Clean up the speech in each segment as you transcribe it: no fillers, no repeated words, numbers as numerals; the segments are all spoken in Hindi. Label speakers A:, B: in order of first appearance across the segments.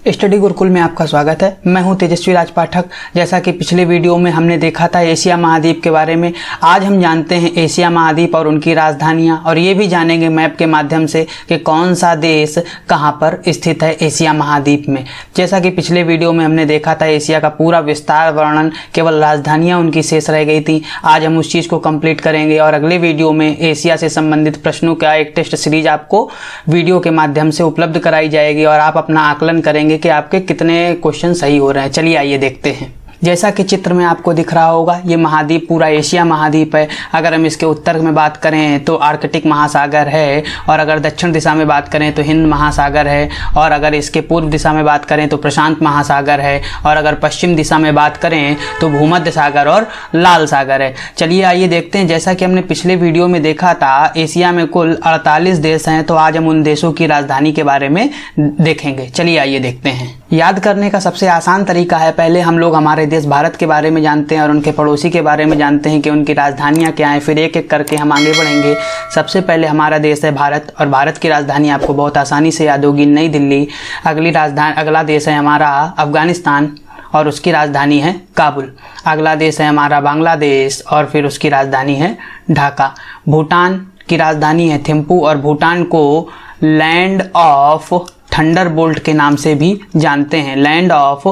A: स्टडी गुरुकुल में आपका स्वागत है। मैं हूं तेजस्वी राज पाठक। जैसा कि पिछले वीडियो में हमने देखा था एशिया महाद्वीप के बारे में, आज हम जानते हैं एशिया महाद्वीप और उनकी राजधानियां, और ये भी जानेंगे मैप के माध्यम से कि कौन सा देश कहां पर स्थित है एशिया महाद्वीप में। जैसा कि पिछले वीडियो में हमने देखा था एशिया का पूरा विस्तार वर्णन, केवल राजधानियाँ उनकी शेष रह गई थी। आज हम उस चीज़ को कंप्लीट करेंगे और अगले वीडियो में एशिया से संबंधित प्रश्नों का एक टेस्ट सीरीज आपको वीडियो के माध्यम से उपलब्ध कराई जाएगी और आप अपना आकलन करेंगे कि आपके कितने क्वेश्चन सही हो रहे हैं। चलिए आइए देखते हैं। जैसा कि चित्र में आपको दिख रहा होगा, ये महाद्वीप पूरा एशिया महाद्वीप है। अगर हम इसके उत्तर में बात करें तो आर्कटिक महासागर है, और अगर दक्षिण दिशा में बात करें तो हिंद महासागर है, और अगर इसके पूर्व दिशा में बात करें तो प्रशांत महासागर है, और अगर पश्चिम दिशा में बात करें तो भूमध्य सागर और लाल सागर है। चलिए आइए देखते हैं। जैसा कि हमने पिछले वीडियो में देखा था एशिया में कुल 48 देश हैं, तो आज हम उन देशों की राजधानी के बारे में देखेंगे। चलिए आइए देखते हैं। याद करने का सबसे आसान तरीका है, पहले हम लोग हमारे देश भारत के बारे में जानते हैं और उनके पड़ोसी के बारे में जानते हैं कि उनकी राजधानियां क्या हैं, फिर एक एक करके हम आगे बढ़ेंगे। सबसे पहले हमारा देश है भारत, और भारत की राजधानी आपको बहुत आसानी से याद होगी, नई दिल्ली। अगला देश है हमारा अफगानिस्तान और उसकी राजधानी है काबुल। अगला देश है हमारा बांग्लादेश और फिर उसकी राजधानी है ढाका। भूटान की राजधानी है थिम्पू, और भूटान को लैंड ऑफ थंडरबोल्ट के नाम से भी जानते हैं। लैंड ऑफ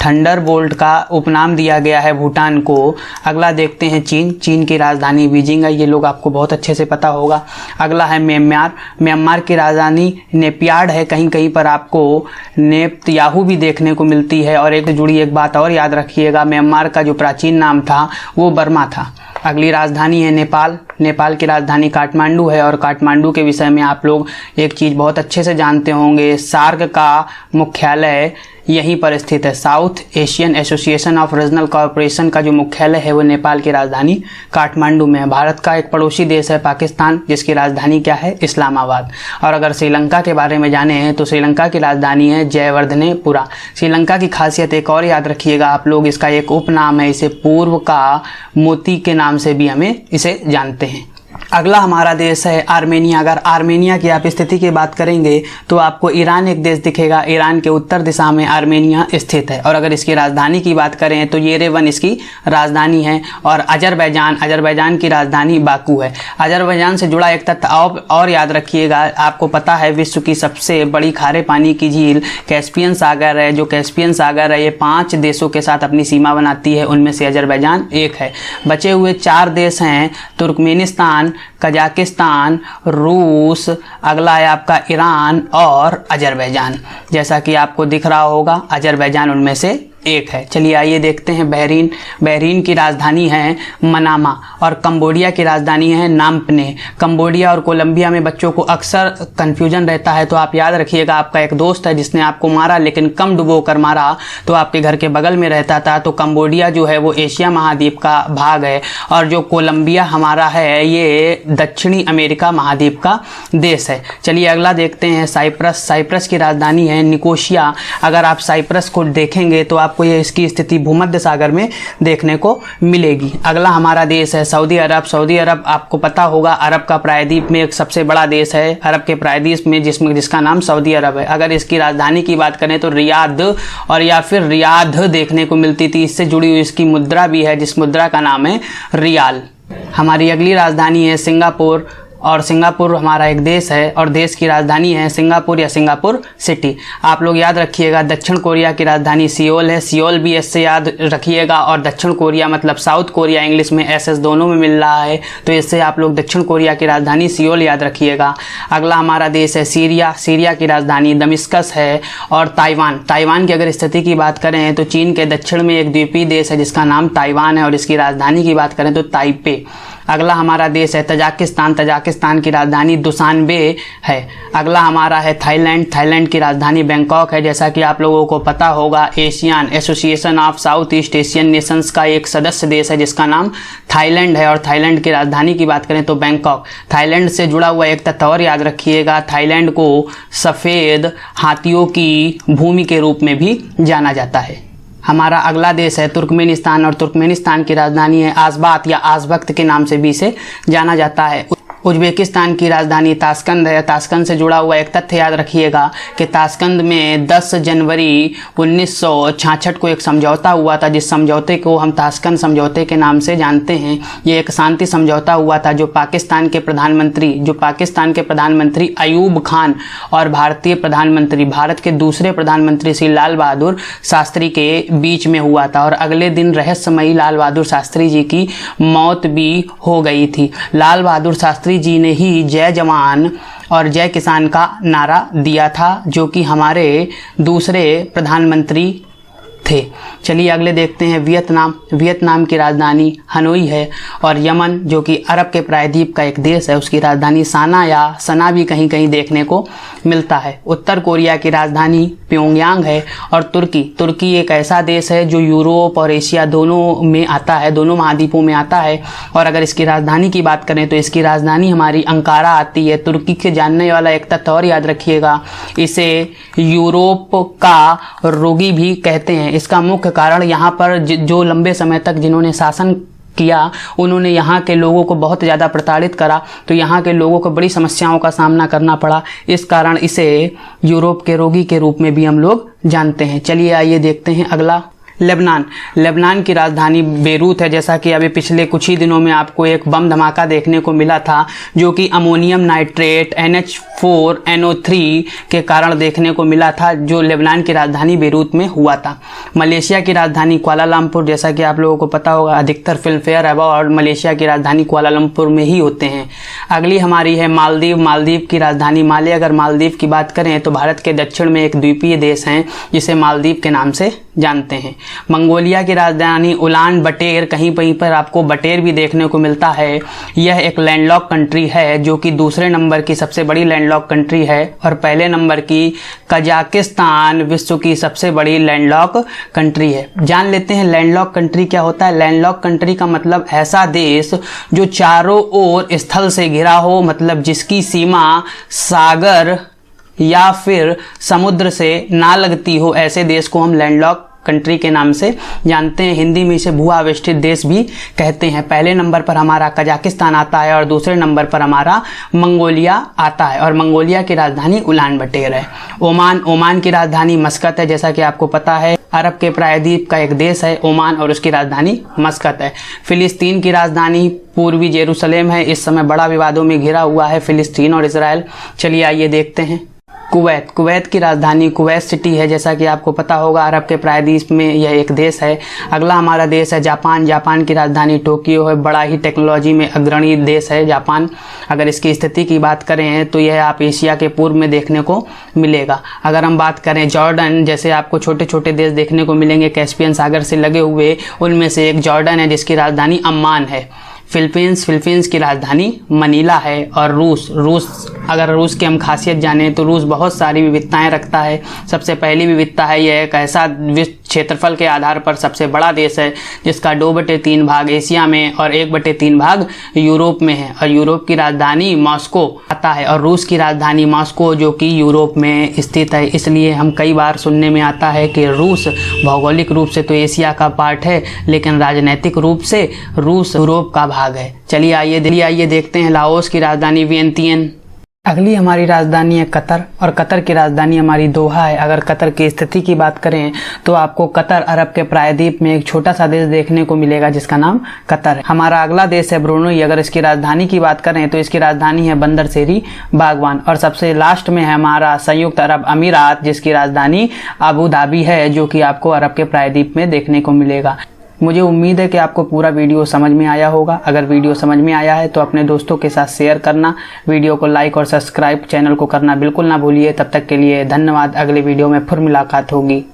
A: थंडरबोल्ट का उपनाम दिया गया है भूटान को। अगला देखते हैं चीन। चीन की राजधानी बीजिंग है, ये लोग आपको बहुत अच्छे से पता होगा। अगला है म्यांमार। म्यांमार की राजधानी नेपियार्ड है, कहीं कहीं पर आपको नेप्तयाहू भी देखने को मिलती है। और एक जुड़ी एक बात और याद रखिएगा, म्यांमार का जो प्राचीन नाम था वो बर्मा था। अगली राजधानी है नेपाल। नेपाल की राजधानी काठमांडू है, और काठमांडू के विषय में आप लोग एक चीज़ बहुत अच्छे से जानते होंगे, सार्क का मुख्यालय यहीं पर स्थित है। South Asian association of regional corporation का जो मुख्यालय है वो नेपाल की राजधानी काठमांडू में है। भारत का एक पड़ोसी देश है पाकिस्तान, जिसकी राजधानी क्या है, इस्लामाबाद। और अगर श्रीलंका के बारे में जाने हैं तो श्रीलंका की राजधानी है जयवर्धनेपुरा। श्रीलंका की खासियत एक और याद रखिएगा आप लोग, इसका एक उपनाम है, इसे पूर्व का मोती के नाम से भी हमें इसे जानते हैं। अगला हमारा देश है आर्मेनिया। अगर आर्मेनिया की आप स्थिति की बात करेंगे तो आपको ईरान एक देश दिखेगा। ईरान के उत्तर दिशा में आर्मेनिया स्थित है। और अगर इसकी राजधानी की बात करें तो येरेवन इसकी राजधानी है। और अजरबैजान की राजधानी बाकू है। अजरबैजान से जुड़ा एक तथ्य और याद रखिएगा, आपको पता है विश्व की सबसे बड़ी खारे पानी की झील कैस्पियन सागर है। जो कैस्पियन सागर है ये 5 देशों के साथ अपनी सीमा बनाती है, उनमें से अजरबैजान एक है। बचे हुए 4 देश हैं तुर्कमेनिस्तान, कजाकिस्तान, रूस, अगला है आपका ईरान और अजरबैजान। जैसा कि आपको दिख रहा होगा अजरबैजान उनमें से एक है। चलिए आइए देखते हैं बहरीन। बहरीन की राजधानी है मनामा, और कंबोडिया की राजधानी है नामपने। कंबोडिया और कोलंबिया में बच्चों को अक्सर कंफ्यूजन रहता है, तो आप याद रखिएगा आपका एक दोस्त है जिसने आपको मारा लेकिन कम डुबो कर मारा, तो आपके घर के बगल में रहता था। तो कंबोडिया जो है वो एशिया महाद्वीप का भाग है, और जो कोलंबिया हमारा है ये दक्षिणी अमेरिका महाद्वीप का देश है। चलिए अगला देखते हैं साइप्रस। साइप्रस की राजधानी है निकोशिया। अगर आप साइप्रस को देखेंगे तो आपको ये इसकी स्थिति भूमध्य सागर में देखने को मिलेगी। अगला हमारा देश है सऊदी अरब। सऊदी अरब आपको पता होगा अरब का प्रायद्वीप में एक सबसे बड़ा देश है, अरब के प्रायद्वीप में जिसका नाम सऊदी अरब है। अगर इसकी राजधानी की बात करें तो रियाद और या फिर रियाद देखने को मिलती थी। इससे जुड़ी हुई इसकी मुद्रा भी है, जिस मुद्रा का नाम है रियाल। हमारी अगली राजधानी है सिंगापुर, और सिंगापुर हमारा एक देश है और देश की राजधानी है सिंगापुर या सिंगापुर सिटी। आप लोग याद रखिएगा दक्षिण कोरिया की राजधानी सियोल है। सियोल भी इससे याद रखिएगा, और दक्षिण कोरिया मतलब साउथ कोरिया इंग्लिश में एसएस दोनों में मिल रहा है, तो इससे आप लोग दक्षिण कोरिया की राजधानी सियोल याद रखिएगा। अगला हमारा देश है सीरिया। सीरिया की राजधानी दमिश्कस है। और ताइवान की अगर स्थिति की बात करें तो चीन के दक्षिण में एक द्वीपीय देश है जिसका नाम ताइवान है, और इसकी राजधानी की बात करें तो ताइपे। अगला हमारा देश है तजाकिस्तान। तजाकिस्तान की राजधानी दुशानबे है। अगला हमारा है थाईलैंड। थाईलैंड की राजधानी बैंकॉक है। जैसा कि आप लोगों को पता होगा Asian association of south east Asian Nations का एक सदस्य देश है जिसका नाम थाईलैंड है, और थाईलैंड की राजधानी की बात करें तो बैंकॉक। थाईलैंड से जुड़ा हुआ एक तथ्य और याद रखिएगा, थाईलैंड को सफ़ेद हाथियों की भूमि के रूप में भी जाना जाता है। हमारा अगला देश है तुर्कमेनिस्तान, और तुर्कमेनिस्तान की राजधानी है आज़बात या आज़बख्त के नाम से भी इसे जाना जाता है। उज्बेकिस्तान की राजधानी ताशकंद है। ताशकंद से जुड़ा हुआ एक तथ्य याद रखिएगा कि ताशकंद में 10 जनवरी 1966 को एक समझौता हुआ था, जिस समझौते को हम ताशकंद समझौते के नाम से जानते हैं। ये एक शांति समझौता हुआ था जो पाकिस्तान के प्रधानमंत्री अयूब खान और भारत के दूसरे प्रधानमंत्री श्री लाल बहादुर शास्त्री के बीच में हुआ था, और अगले दिन रहस्यमयी लाल बहादुर शास्त्री जी की मौत भी हो गई थी। लाल बहादुर शास्त्री जी ने ही जय जवान और जय किसान का नारा दिया था, जो कि हमारे दूसरे प्रधानमंत्री थे। चलिए अगले देखते हैं वियतनाम की राजधानी हनोई है, और यमन जो कि अरब के प्रायद्वीप का एक देश है, उसकी राजधानी साना या सना भी कहीं कहीं देखने को मिलता है। उत्तर कोरिया की राजधानी प्योंगयांग है, और तुर्की एक ऐसा देश है जो यूरोप और एशिया दोनों में आता है, दोनों महाद्वीपों में आता है। और अगर इसकी राजधानी की बात करें तो इसकी राजधानी हमारी अंकारा आती है। तुर्की के जानने वाला एक तथ्य और याद रखिएगा, इसे यूरोप का रोगी भी कहते हैं। इसका मुख्य कारण यहाँ पर जो लंबे समय तक जिन्होंने शासन किया, उन्होंने यहाँ के लोगों को बहुत ज़्यादा प्रताड़ित करा, तो यहाँ के लोगों को बड़ी समस्याओं का सामना करना पड़ा। इस कारण इसे यूरोप के रोगी के रूप में भी हम लोग जानते हैं। चलिए आइए देखते हैं अगला। लेबनान की राजधानी बेरूत है। जैसा कि अभी पिछले कुछ ही दिनों में आपको एक बम धमाका देखने को मिला था, जो कि अमोनियम नाइट्रेट NH4NO3 के कारण देखने को मिला था, जो लेबनान की राजधानी बेरूत में हुआ था। मलेशिया की राजधानी कुआलालंपुर, जैसा कि आप लोगों को पता होगा, अधिकतर फिल्म फेयर अवार्ड मलेशिया की राजधानी कुआलालंपुर में ही होते हैं। अगली हमारी है मालदीव की राजधानी माले। अगर मालदीव की बात करें तो भारत के दक्षिण में एक द्वीपीय देश है जिसे मालदीव के नाम से जानते हैं। मंगोलिया की राजधानी उलान बटेर, कहीं कहीं पर आपको बटेर भी देखने को मिलता है। यह एक लैंडलॉक कंट्री है, जो कि दूसरे नंबर की सबसे बड़ी लैंडलॉक कंट्री है, और पहले नंबर की कजाकिस्तान विश्व की सबसे बड़ी लैंडलॉक कंट्री है। जान लेते हैं लैंडलॉक कंट्री क्या होता है। लैंडलॉक कंट्री का मतलब ऐसा देश जो चारों ओर स्थल से घिरा हो, मतलब जिसकी सीमा सागर या फिर समुद्र से ना लगती हो, ऐसे देश को हम लैंडलॉक कंट्री के नाम से जानते हैं। हिंदी में इसे भू आवेष्टित देश भी कहते हैं। पहले नंबर पर हमारा कजाकिस्तान आता है और दूसरे नंबर पर हमारा मंगोलिया आता है, और मंगोलिया की राजधानी उलान बटेर है। ओमान की राजधानी मस्कत है। जैसा कि आपको पता है, अरब के प्रायद्वीप का एक देश है ओमान, और उसकी राजधानी मस्कत है। फिलिस्तीन की राजधानी पूर्वी जेरूसलेम है। इस समय बड़ा विवादों में घिरा हुआ है फिलिस्तीन और इसराइल। चलिए आइए देखते हैं कुवैत की राजधानी कुवैत सिटी है। जैसा कि आपको पता होगा, अरब के प्रायद्वीप में यह एक देश है। अगला हमारा देश है जापान की राजधानी टोक्यो है। बड़ा ही टेक्नोलॉजी में अग्रणी देश है जापान। अगर इसकी स्थिति की बात करें तो यह आप एशिया के पूर्व में देखने को मिलेगा। अगर हम बात करें जॉर्डन, जैसे आपको छोटे छोटे देश देखने को मिलेंगे कैस्पियन सागर से लगे हुए, उनमें से एक जॉर्डन है जिसकी राजधानी अम्मान है। फिलीपींस की राजधानी मनीला है। और अगर रूस की हम खासियत जाने तो रूस बहुत सारी विविधताएं रखता है। सबसे पहली विविधता है, यह एक ऐसा विश्व क्षेत्रफल के आधार पर सबसे बड़ा देश है जिसका 2/3 भाग एशिया में और 1/3 भाग यूरोप में है, और यूरोप की राजधानी मॉस्को आता है, और रूस की राजधानी मॉस्को जो कि यूरोप में स्थित है। इसलिए हम कई बार सुनने में आता है कि रूस भौगोलिक रूप से तो एशिया का पार्ट है, लेकिन राजनीतिक रूप से रूस यूरोप का भाग है। चलिए आइए देखते हैं लाओस की राजधानी वियंतियन। अगली हमारी राजधानी है कतर, और कतर की राजधानी हमारी दोहा है। अगर कतर की स्थिति की बात करें तो आपको कतर अरब के प्रायद्वीप में एक छोटा सा देश देखने को मिलेगा जिसका नाम कतर है। हमारा अगला देश है ब्रुनई। अगर इसकी राजधानी की बात करें तो इसकी राजधानी है बंदर सेरी बागवान। और सबसे लास्ट में है हमारा संयुक्त अरब अमीरात, जिसकी राजधानी अबू धाबी है, जो कि आपको अरब के प्रायद्वीप में देखने को मिलेगा। मुझे उम्मीद है कि आपको पूरा वीडियो समझ में आया होगा। अगर वीडियो समझ में आया है तो अपने दोस्तों के साथ शेयर करना, वीडियो को लाइक और सब्सक्राइब चैनल को करना बिल्कुल ना भूलिए। तब तक के लिए धन्यवाद। अगले वीडियो में फिर मुलाकात होगी।